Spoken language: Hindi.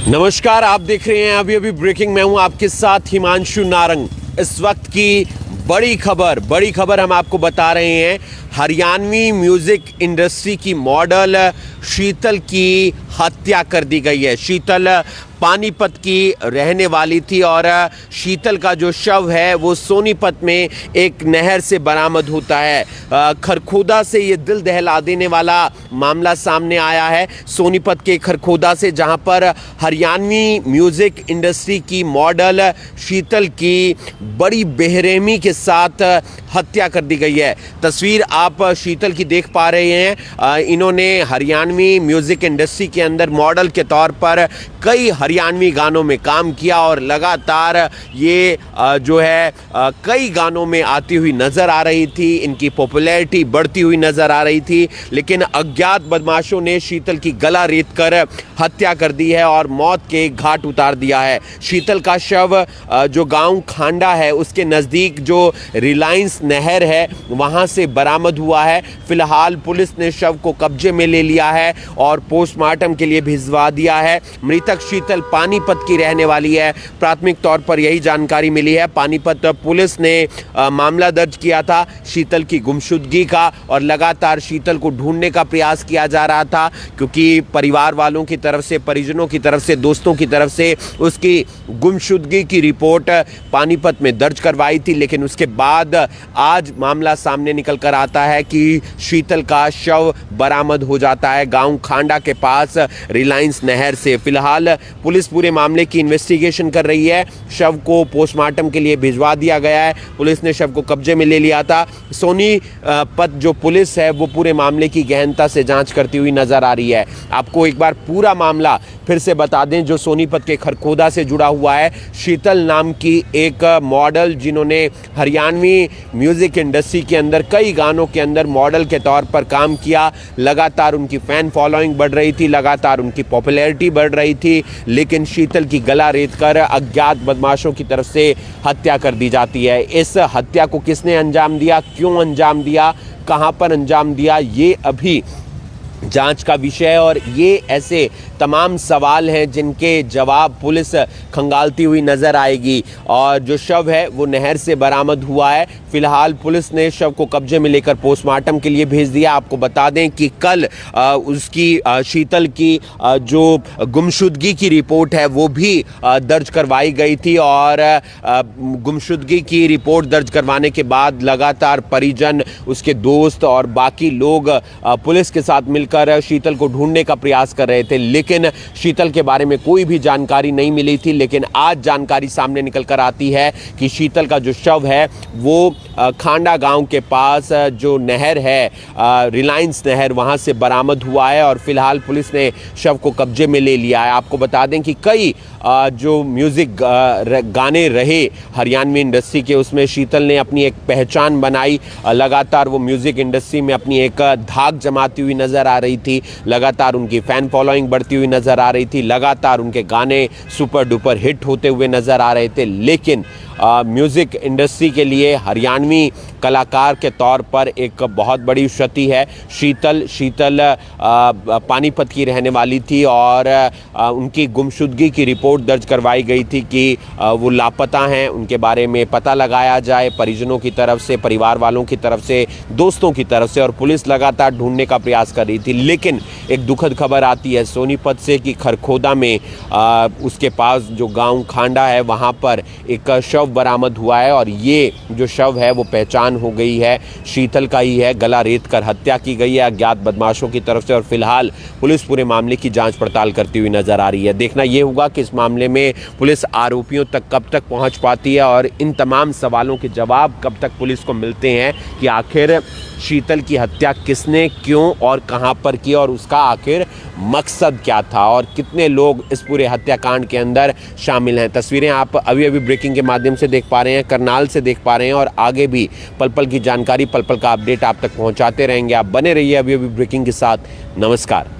नमस्कार, आप देख रहे हैं अभी अभी ब्रेकिंग। मैं हूं आपके साथ हिमांशु नारंग। इस वक्त की बड़ी खबर हम आपको बता रहे हैं। हरियाणवी म्यूजिक इंडस्ट्री की मॉडल शीतल की हत्या कर दी गई है। शीतल पानीपत की रहने वाली थी और शीतल का जो शव है वो सोनीपत में एक नहर से बरामद होता है। खरखोदा से ये दिल दहला देने वाला मामला सामने आया है। सोनीपत के खरखोदा से, जहां पर हरियाणवी म्यूजिक इंडस्ट्री की मॉडल शीतल की बड़ी बेरहमी के साथ हत्या कर दी गई है। तस्वीर आप शीतल की देख पा रहे हैं। इन्होंने हरियाणवी म्यूजिक इंडस्ट्री के अंदर मॉडल के तौर पर कई हरियाणवी गानों में काम किया और लगातार ये जो है कई गानों में आती हुई नज़र आ रही थी। इनकी पॉपुलैरिटी बढ़ती हुई नज़र आ रही थी, लेकिन अज्ञात बदमाशों ने शीतल की गला रेत कर हत्या कर दी है और मौत के घाट उतार दिया है। शीतल का शव जो गांव खांडा है उसके नज़दीक जो रिलायंस नहर है वहां से बरामद हुआ है। फिलहाल पुलिस ने शव को कब्जे में ले लिया है और पोस्टमार्टम के लिए भिजवा दिया है। मृतक शीतल पानीपत की रहने वाली है। प्राथमिक तौर पर यही जानकारी मिली है। पानीपत पुलिस ने मामला दर्ज किया था शीतल की गुमशुदगी का, और लगातार शीतल को ढूंढने का प्रयास किया जा रहा था, क्योंकि परिवार वालों की तरफ से, परिजनों की तरफ से, दोस्तों की तरफ से उसकी गुमशुदगी की रिपोर्ट पानीपत में दर्ज करवाई थी। लेकिन उसके बाद आज मामला सामने निकल कर आता है कि शीतल का शव बरामद हो जाता है गांव खांडा के पास रिलायंस नहर से। फिलहाल पुलिस पूरे मामले की इन्वेस्टिगेशन कर रही है। शव को पोस्टमार्टम के लिए भिजवा दिया गया है। पुलिस ने शव को कब्जे में ले लिया था। सोनीपत जो पुलिस है वो पूरे मामले की गहनता से जांच करती हुई नजर आ रही है। आपको एक बार पूरा मामला फिर से बता दें, जो सोनीपत के खरखोदा से जुड़ा हुआ है। शीतल नाम की एक मॉडल, जिन्होंने हरियाणवी म्यूजिक इंडस्ट्री के अंदर कई गानों के अंदर मॉडल के तौर पर काम किया। लगातार उनकी फैन फॉलोइंग बढ़ रही थी, लगातार उनकी पॉपुलैरिटी बढ़ रही थी, लेकिन शीतल की गला रेत कर अज्ञात बदमाशों की तरफ से हत्या कर दी जाती है। इस हत्या को किसने अंजाम दिया, क्यों अंजाम दिया, कहां पर अंजाम दिया, ये अभी जांच का विषय है। और ये ऐसे तमाम सवाल हैं जिनके जवाब पुलिस खंगालती हुई नजर आएगी। और जो शव है वो नहर से बरामद हुआ है। फिलहाल पुलिस ने शव को कब्जे में लेकर पोस्टमार्टम के लिए भेज दिया। आपको बता दें कि कल उसकी शीतल की जो गुमशुदगी की रिपोर्ट है वो भी दर्ज करवाई गई थी, और गुमशुदगी की रिपोर्ट दर्ज करवाने के बाद लगातार परिजन, उसके दोस्त और बाकी लोग पुलिस के साथ मिलकर शीतल को ढूंढने का प्रयास कर रहे थे, लेकिन शीतल के बारे में कोई भी जानकारी नहीं मिली थी। लेकिन आज जानकारी सामने निकल कर आती है कि शीतल का जो शव है वो खांडा गांव के पास जो नहर है, रिलायंस नहर, वहां से बरामद हुआ है और फिलहाल पुलिस ने शव को कब्जे में ले लिया है। आपको बता दें कि कई जो म्यूजिक गाने रहे हरियाणवी इंडस्ट्री के, उसमें शीतल ने अपनी एक पहचान बनाई। लगातार वो म्यूजिक इंडस्ट्री में अपनी एक धाक जमाती हुई नजर आ रही थी। लगातार उनकी फैन फॉलोइंग बढ़ती हुई नजर आ रही थी। लगातार उनके गाने सुपर डुपर हिट होते हुए नजर आ रहे थे। लेकिन म्यूज़िक इंडस्ट्री के लिए हरियाणवी कलाकार के तौर पर एक बहुत बड़ी क्षति है। शीतल पानीपत की रहने वाली थी और उनकी गुमशुदगी की रिपोर्ट दर्ज करवाई गई थी कि वो लापता हैं। उनके बारे में पता लगाया जाए परिजनों की तरफ से, परिवार वालों की तरफ से, दोस्तों की तरफ से, और पुलिस लगातार ढूंढने का प्रयास कर रही थी। लेकिन एक दुखद खबर आती है सोनीपत से कि खरखोदा में उसके पास जो गांव खांडा है वहाँ पर एक शव बरामद हुआ है, और ये जो शव है वो पहचान हो गई है, शीतल का ही है। गला रेत कर हत्या की गई है अज्ञात बदमाशों की तरफ से, और फिलहाल पुलिस पूरे मामले की जांच पड़ताल करती हुई नजर आ रही है। देखना ये होगा कि इस मामले में पुलिस आरोपियों तक कब तक पहुंच पाती है और इन तमाम सवालों के जवाब कब तक पुलिस को मिलते हैं कि आखिर शीतल की हत्या किसने, क्यों और कहां पर की, और उसका आखिर मकसद क्या था, और कितने लोग इस पूरे हत्याकांड के अंदर शामिल हैं। तस्वीरें आप अभी अभी ब्रेकिंग के माध्यम से देख पा रहे हैं, करनाल से देख पा रहे हैं, और आगे भी पल पल की जानकारी, पल पल का अपडेट आप तक पहुंचाते रहेंगे। आप बने रहिए अभी अभी ब्रेकिंग के साथ। नमस्कार।